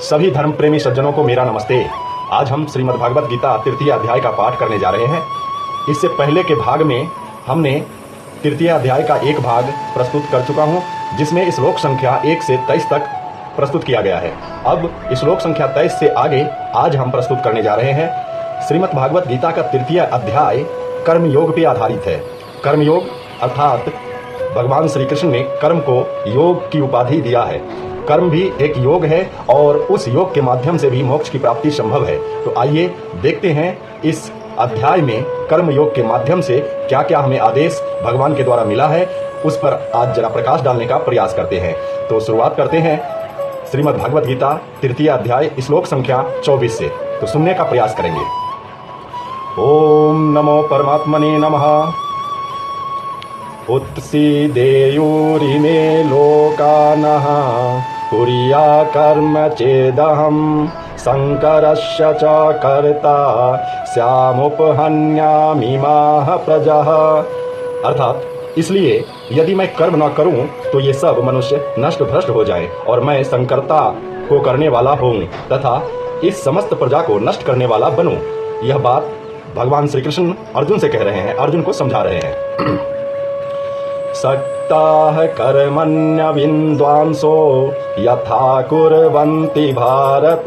सभी धर्म प्रेमी सज्जनों को मेरा नमस्ते। आज हम श्रीमद् भागवत गीता तृतीय अध्याय का पाठ करने जा रहे हैं। इससे पहले के भाग में हमने तृतीय अध्याय का एक भाग प्रस्तुत कर चुका हूं, जिसमें श्लोक संख्या 1 से 23 तक प्रस्तुत किया गया है। अब श्लोक संख्या 23 से आगे आज हम प्रस्तुत करने जा रहे हैं। श्रीमद् भागवत गीता का तृतीय अध्याय कर्मयोग पर आधारित है। कर्मयोग अर्थात भगवान श्री कृष्ण ने कर्म को योग की उपाधि दिया है। कर्म भी एक योग है और उस योग के माध्यम से भी मोक्ष की प्राप्ति संभव है। तो आइए देखते हैं इस अध्याय में कर्म योग के माध्यम से क्या क्या हमें आदेश भगवान के द्वारा मिला है, उस पर आज जरा प्रकाश डालने का प्रयास करते हैं। तो शुरुआत करते हैं श्रीमद् भागवत गीता तृतीय अध्याय श्लोक संख्या 24 से। तो सुनने का प्रयास करेंगे। ओम नमो परमात्मने नमः। उत्सीदेयुरिमे लोकानः कुर्या कर्म चेदहं शंकरस्य च कर्ता स्यामुपहन्यामिमाः प्रजाः। अर्थात इसलिए यदि मैं कर्म न करूं तो ये सब मनुष्य नष्ट भ्रष्ट हो जाएं और मैं संकर्ता को करने वाला हूं तथा इस समस्त प्रजा को नष्ट करने वाला बनूं। यह बात भगवान श्री कृष्ण अर्जुन से कह रहे हैं, अर्जुन को समझा रहे हैं। सक्ताः कर्मण्य विद्वांसो यथा कुर्वन्ति भारत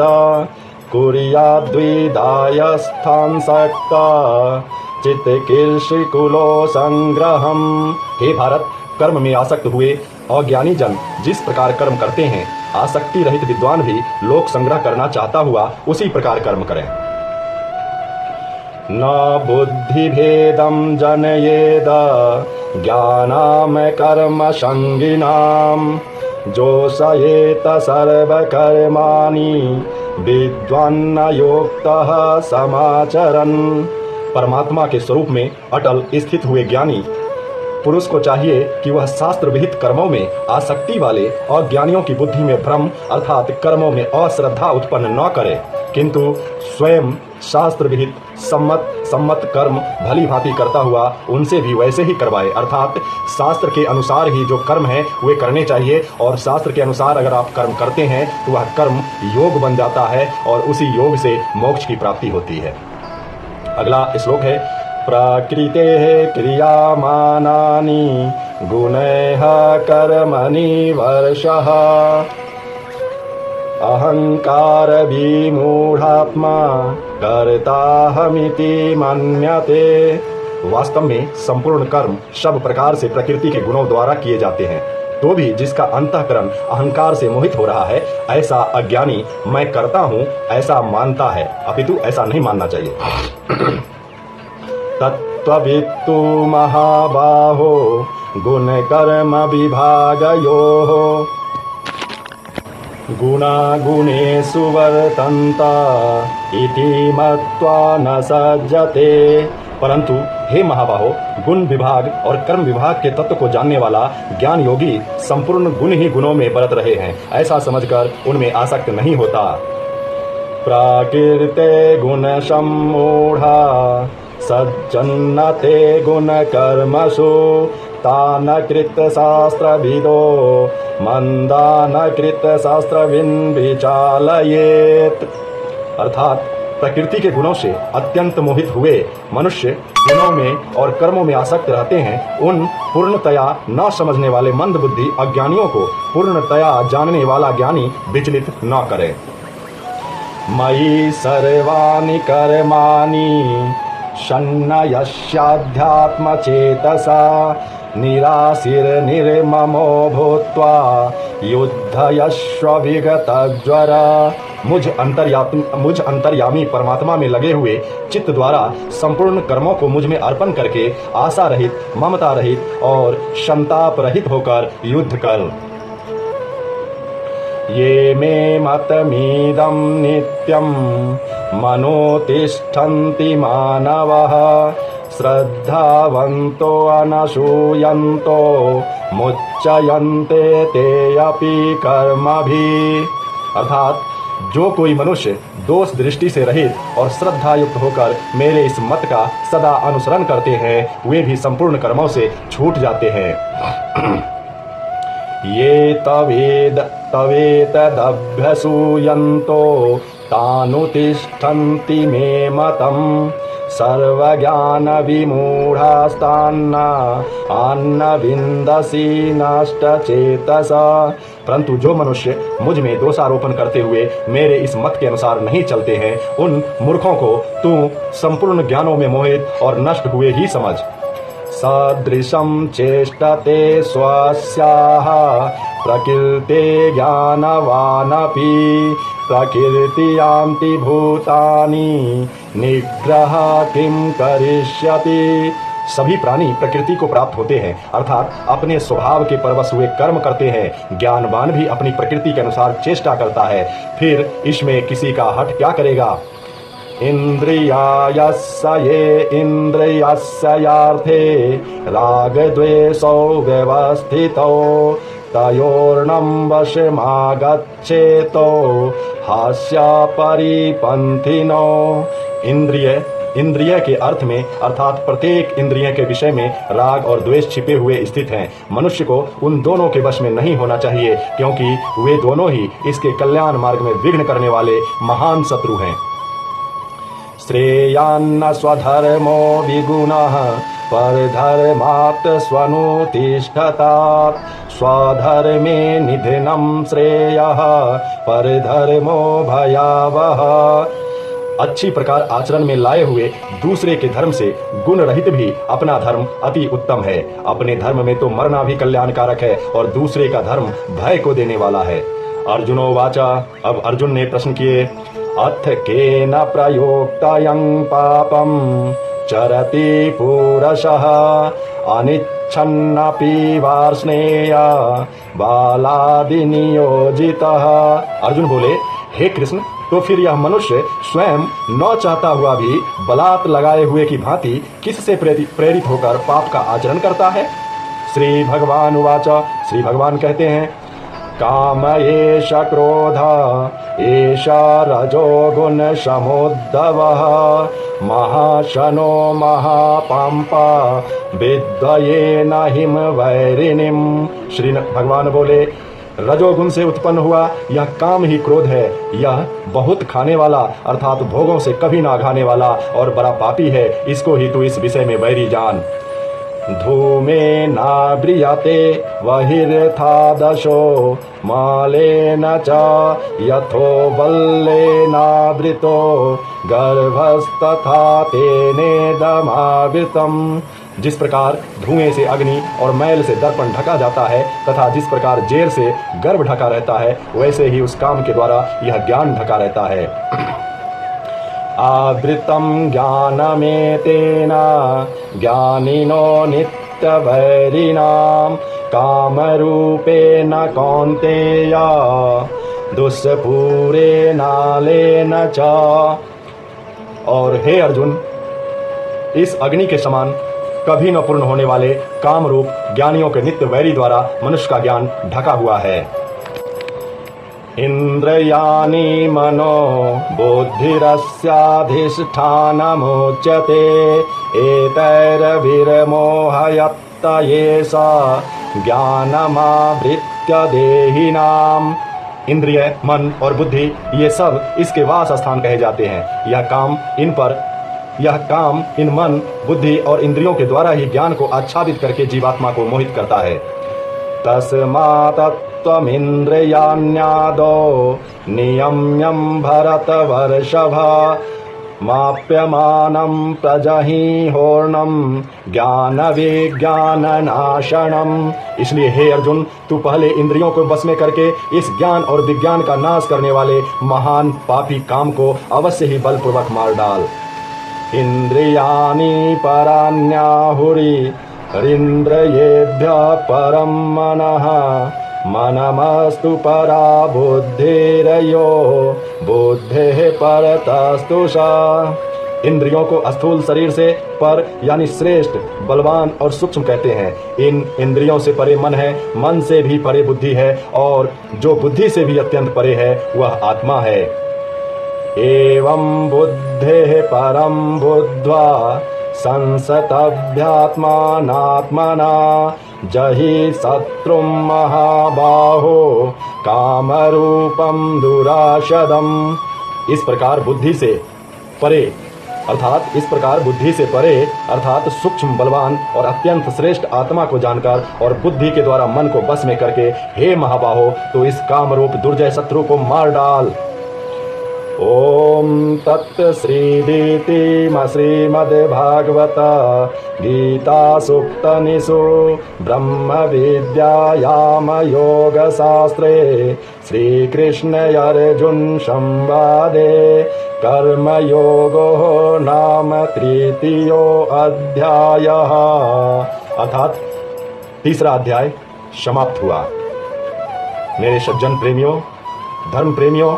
कुर्याद्विदायस्थान् सक्ता चित्तकीर्षिकुलो संग्रहम्। हे भारत, कर्म में आसक्त हुए अज्ञानी जन जिस प्रकार कर्म करते हैं, आसक्ति रहित विद्वान भी लोक संग्रह करना चाहता हुआ उसी प्रकार कर्म करें। न बुद्धिभेदं जनयेद ज्ञानाम कर्म संगिनाम जोषयेत सर्वकर्माणि विद्वान्न योक्तः समाचरन्। परमात्मा के स्वरूप में अटल स्थित हुए ज्ञानी पुरुष को चाहिए कि वह शास्त्र विहित कर्मों में आसक्ति वाले अज्ञानियों की बुद्धि में भ्रम अर्थात कर्मों में अश्रद्धा उत्पन्न न करे, किंतु स्वयं शास्त्र विहित सम्मत कर्म भली भांति करता हुआ उनसे भी वैसे ही करवाए। अर्थात शास्त्र के अनुसार ही जो कर्म है वे करने चाहिए और शास्त्र के अनुसार अगर आप कर्म करते हैं तो वह कर्म योग बन जाता है और उसी योग से मोक्ष की प्राप्ति होती है। अगला श्लोक है प्रकृतेः क्रियामानानि गुणैः कर्मणि वर्षः अहंकार विमूढ़ात्मा कर्ताहमिति मन्यते। वास्तव में संपूर्ण कर्म सब प्रकार से प्रकृति के गुणों द्वारा किए जाते हैं, तो भी जिसका अंतःकरण अहंकार से मोहित हो रहा है, ऐसा अज्ञानी मैं करता हूँ ऐसा मानता है, अपितु ऐसा नहीं मानना चाहिए। तत्त्ववित्तु महाबाहो गुण कर्म विभागयोः गुणा गुणेषु वर्तन्ता इति मत्वा न सज्जते। परंतु हे महाबाहो, गुण विभाग और कर्म विभाग के तत्व को जानने वाला ज्ञान योगी संपूर्ण गुण ही गुणों में बरत रहे हैं, ऐसा समझकर उनमें आसक्त नहीं होता। प्राकृते गुण सम्मूढ़ा सज्जन्नते गुण कर्मसु तान कृत शास्त्रविदो मंदान कृत शास्त्रविन विचालयेत। अर्थात प्रकृति के गुणों से अत्यंत मोहित हुए मनुष्य गुणों में और कर्मों में आसक्त रहते हैं। उन पूर्णतया न समझने वाले मंद बुद्धि अज्ञानियों को पूर्णतया जानने वाला ज्ञानी विचलित न करे। मयि सर्वाणि कर्माणि सन्न्यस्याध्यात्म चेतसा निराशीर्निर्ममो भूत्वा युद्धयस्व विगतज्वरा। मुझ अंतर्यामी परमात्मा में लगे हुए चित्त द्वारा संपूर्ण कर्मों को मुझ में अर्पण करके आशा रहित, ममता रहित और संताप रहित होकर युद्ध कर। ये मे मतमीदं नित्यं मनोतिष्ठन्ति मानवः श्रद्धावन्तो अनसूयन्तो मुच्यन्ते ते अपि कर्मभिः। अर्थात जो कोई मनुष्य दोष दृष्टि से रहित और श्रद्धा युक्त होकर मेरे इस मत का सदा अनुसरण करते हैं, वे भी संपूर्ण कर्मों से छूट जाते हैं। ये तवेतदभ्यसूयन्तो तानुतिष्ठन्ति मे मतम् सर्वज्ञानविमूढास्तान्न अन्नविन्दसि नष्टचेतसा। परंतु जो मनुष्य मुझ में दोषारोपण करते हुए मेरे इस मत के अनुसार नहीं चलते हैं, उन मूर्खों को तू संपूर्ण ज्ञानों में मोहित और नष्ट हुए ही समझ। सदृशं चेष्टते स्वस्याः प्रकृते ज्ञानवानपि प्रकृतियान्ति भूतानि निग्रह किं करिष्यति। सभी प्राणी प्रकृति को प्राप्त होते हैं, अर्थात अपने स्वभाव के परवश हुए कर्म करते हैं। ज्ञानवान भी अपनी प्रकृति के अनुसार चेष्टा करता है, फिर इसमें किसी का हठ क्या करेगा। इंद्रियायस्य ये इंद्रियस्यार्थे रागद्वेषौ व्यवस्थितौ तयोर्नं वशमागच्छेतो हास्य परिपंथिनो। इंद्रिय के अर्थ में अर्थात प्रत्येक इंद्रिय के विषय में राग और द्वेष छिपे हुए स्थित हैं। मनुष्य को उन दोनों के वश में नहीं होना चाहिए, क्योंकि वे दोनों ही इसके कल्याण मार्ग में विघ्न करने वाले महान शत्रु हैं। श्रेयान्न स्वधर्मो विगुणः परधर्मात् स्वनुतिष्ठतात् स्वधर्मे निधनं श्रेयः परधर्मो भयावह। अच्छी प्रकार आचरण में लाए हुए दूसरे के धर्म से गुण रहित भी अपना धर्म अति उत्तम है। अपने धर्म में तो मरना भी कल्याणकारक है और दूसरे का धर्म भय को देने वाला है। अर्जुनो वाचा, अब अर्जुन ने प्रश्न किए, अथ केन प्रयोक्तयं पापं चरति पुरुषः अनिच्छन्नपि वार्ष्णेय बालादिनियोजितः। अर्जुन बोले, हे कृष्ण, तो फिर यह मनुष्य स्वयं न चाहता हुआ भी बलात् लगाए हुए की भांति किससे प्रेरित होकर पाप का आचरण करता है। श्री भगवान उवाच, श्री भगवान कहते हैं, काम एष क्रोध एष रजोगुण समुद्भवः महाशनो महापांपा विद्येन हिम वैरिणीम्। श्री भगवान बोले, रजोगुण से उत्पन्न हुआ यह काम ही क्रोध है। यह बहुत खाने वाला अर्थात भोगों से कभी ना घाने वाला और बड़ा पापी है। इसको ही तू इस विषय में वैरी जान। धूमे नाव्रियते बहिर्था मालेन च यथो बल्लेनावृतो गर्भस्तथा तेनेदमावृतम्। जिस प्रकार धुएं से अग्नि और मैल से दर्पण ढका जाता है तथा जिस प्रकार जेर से गर्भ ढका रहता है, वैसे ही उस काम के द्वारा यह ज्ञान ढका रहता है। आवृतम ज्ञानमेतेन ज्ञानिनो नित्यवैरिणां कामरूपेण कौन्तेय दुष्पूरेणालेन च। और हे अर्जुन, इस अग्नि के समान कभी न पूर्ण होने वाले काम रूप ज्ञानियों के नित्य वैरी द्वारा मनुष्य का ज्ञान ढका हुआ है। इंद्रियाणि मनो बुद्धिरस्याधिष्ठानमुच्यते एतैर्विर्मोहयत्त येष ज्ञानमावृत्य देहिनाम्। इंद्रिय, मन और बुद्धि ये सब इसके वास स्थान कहे जाते हैं। यह काम इन मन, बुद्धि और इंद्रियों के द्वारा ही ज्ञान को आच्छादित करके जीवात्मा को मोहित करता है। तस्मात् त्वमिन्द्रियाण्यादो नियम्यं भरतवर्षभ माप्यमानं प्रजहिहोर्णं ज्ञान विज्ञाननाशनम्। इसलिए हे अर्जुन, तू पहले इंद्रियों को बस में करके इस ज्ञान और विज्ञान का नाश करने वाले महान पापी काम को अवश्य ही बलपूर्वक मार डाल। इंद्रियाणि पराण्याहुरि इंद्रियेभ्यः परं मनः मनमस्तु परा बुद्धिरयो बुद्धेः परतस्तु सा। इंद्रियों को स्थूल शरीर से पर यानी श्रेष्ठ, बलवान और सूक्ष्म कहते हैं। इन इंद्रियों से परे मन है, मन से भी परे बुद्धि है और जो बुद्धि से भी अत्यंत परे है वह आत्मा है। एवं बुद्धेः परं बुद्ध्वा संसतभ्यात्मानात्मना जहि शत्रुं महाबाहो कामरूपं दुराशदम्। इस प्रकार बुद्धि से परे अर्थात सूक्ष्म, बलवान और अत्यंत श्रेष्ठ आत्मा को जानकर और बुद्धि के द्वारा मन को बस में करके हे महाबाहो तो इस कामरूप दुर्जय शत्रु को मार डाल। ओम तत् श्रीदीति श्रीमद्भागवत गीता सूक्तनिषु ब्रह्म विद्यायाम योग शास्त्रे श्रीकृष्ण अर्जुन संवादे कर्मयोगो नाम तृतीयो अध्यायः। अर्थात तीसरा अध्याय समाप्त हुआ। मेरे सज्जन प्रेमियों, धर्म प्रेमियों,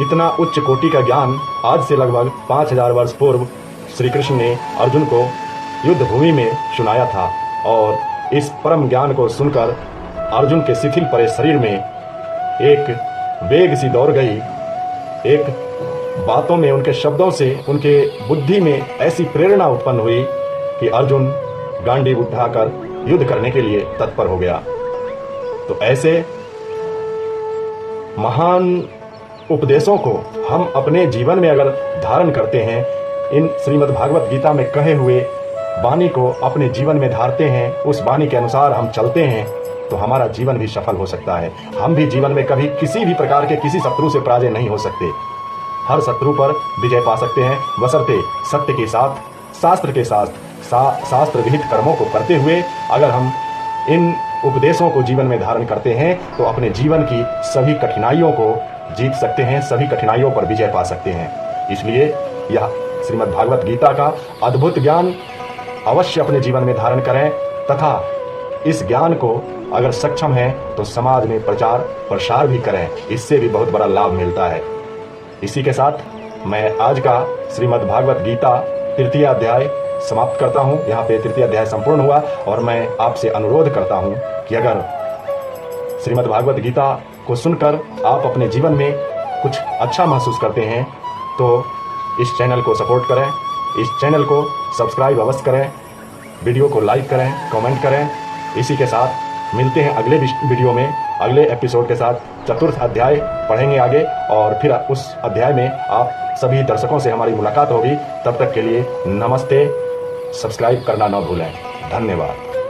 इतना उच्च कोटि का ज्ञान आज से लगभग 5000 वर्ष पूर्व श्री कृष्ण ने अर्जुन को युद्ध भूमि में सुनाया था। और इस परम ज्ञान को सुनकर अर्जुन के शिथिल पड़े शरीर में एक वेग सी दौड़ गई। एक बातों में, उनके शब्दों से उनके बुद्धि में ऐसी प्रेरणा उत्पन्न हुई कि अर्जुन गांडीव उठाकर युद्ध करने के लिए तत्पर हो गया। तो ऐसे महान उपदेशों को हम अपने जीवन में अगर धारण करते हैं, इन श्रीमद् भागवत गीता में कहे हुए वाणी को अपने जीवन में धारते हैं, उस वाणी के अनुसार हम चलते हैं, तो हमारा जीवन भी सफल हो सकता है। हम भी जीवन में कभी किसी भी प्रकार के किसी शत्रु से पराजय नहीं हो सकते। हर शत्रु पर विजय पा सकते हैं, बशर्ते सत्य के साथ, शास्त्र के साथ, शास्त्र विहित कर्मों को करते हुए अगर हम इन उपदेशों को जीवन में धारण करते हैं तो अपने जीवन की सभी कठिनाइयों को जीत सकते हैं, सभी कठिनाइयों पर विजय पा सकते हैं। इसलिए यह श्रीमद् भागवत गीता का अद्भुत ज्ञान अवश्य अपने जीवन में धारण करें तथा इस ज्ञान को अगर सक्षम है तो समाज में प्रचार प्रसार भी करें, इससे भी बहुत बड़ा लाभ मिलता है। इसी के साथ मैं आज का श्रीमद् भागवत गीता तृतीय अध्याय समाप्त करता हूँ। यहाँ पे तृतीय अध्याय संपूर्ण हुआ और मैं आपसे अनुरोध करता हूँ कि अगर श्रीमद् भागवत गीता को सुनकर आप अपने जीवन में कुछ अच्छा महसूस करते हैं तो इस चैनल को सपोर्ट करें, इस चैनल को सब्सक्राइब अवश्य करें, वीडियो को लाइक करें, कमेंट करें। इसी के साथ मिलते हैं अगले वीडियो में, अगले एपिसोड के साथ। चतुर्थ अध्याय पढ़ेंगे आगे और फिर उस अध्याय में आप सभी दर्शकों से हमारी मुलाकात होगी। तब तक के लिए नमस्ते। सब्सक्राइब करना न भूलें। धन्यवाद।